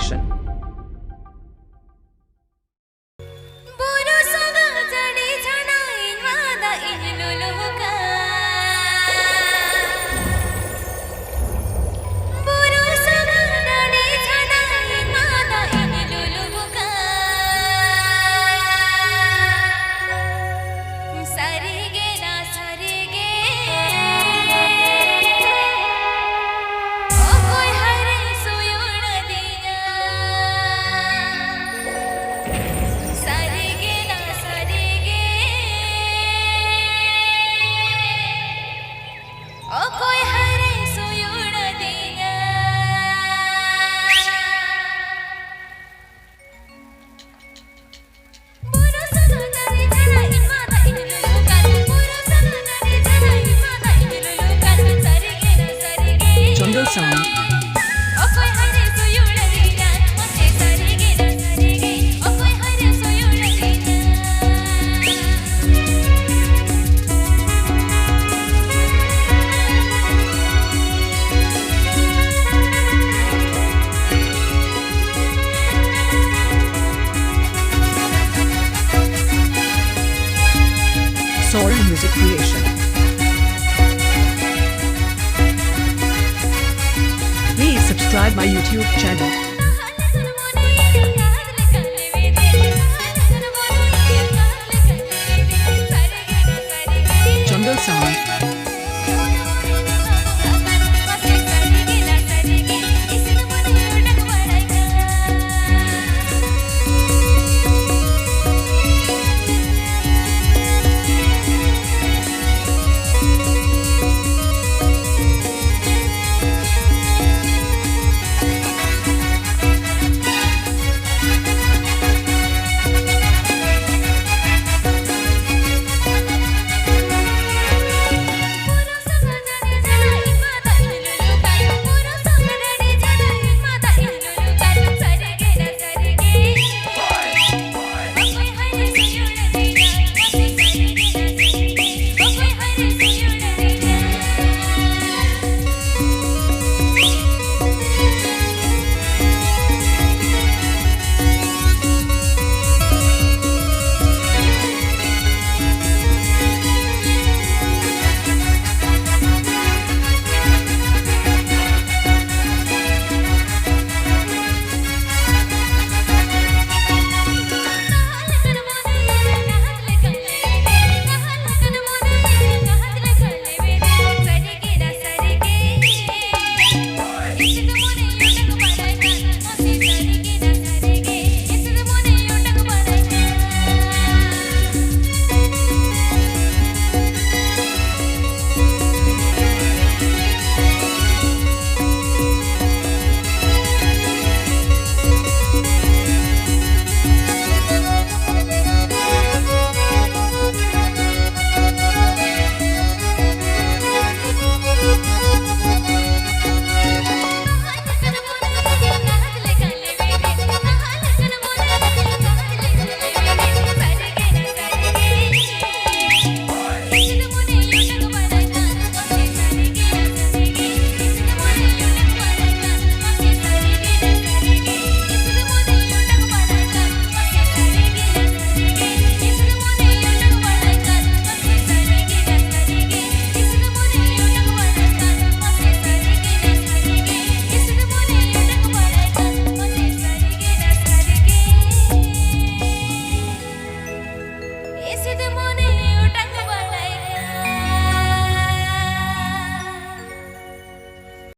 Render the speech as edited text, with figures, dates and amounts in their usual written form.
Creation. Buru Songha Dadi Jharna Invada Inuluka. Buru Songha Dadi Jharna Invada Inuluka. Sarige na sarige. O koi hare suyun diya. Sarige na sarige. O koi hare suyun diya. Buru Songha Dadi Jharna Invada Inuluka. Buru Songha Dadi Jharna Invada Inuluka. Sarige na sarige. Jungle Sound. O koi hare suyun diya. Mate sarige na sarige. O koi hare suyun diya. Soren Music Creation. Please subscribe my YouTube channel.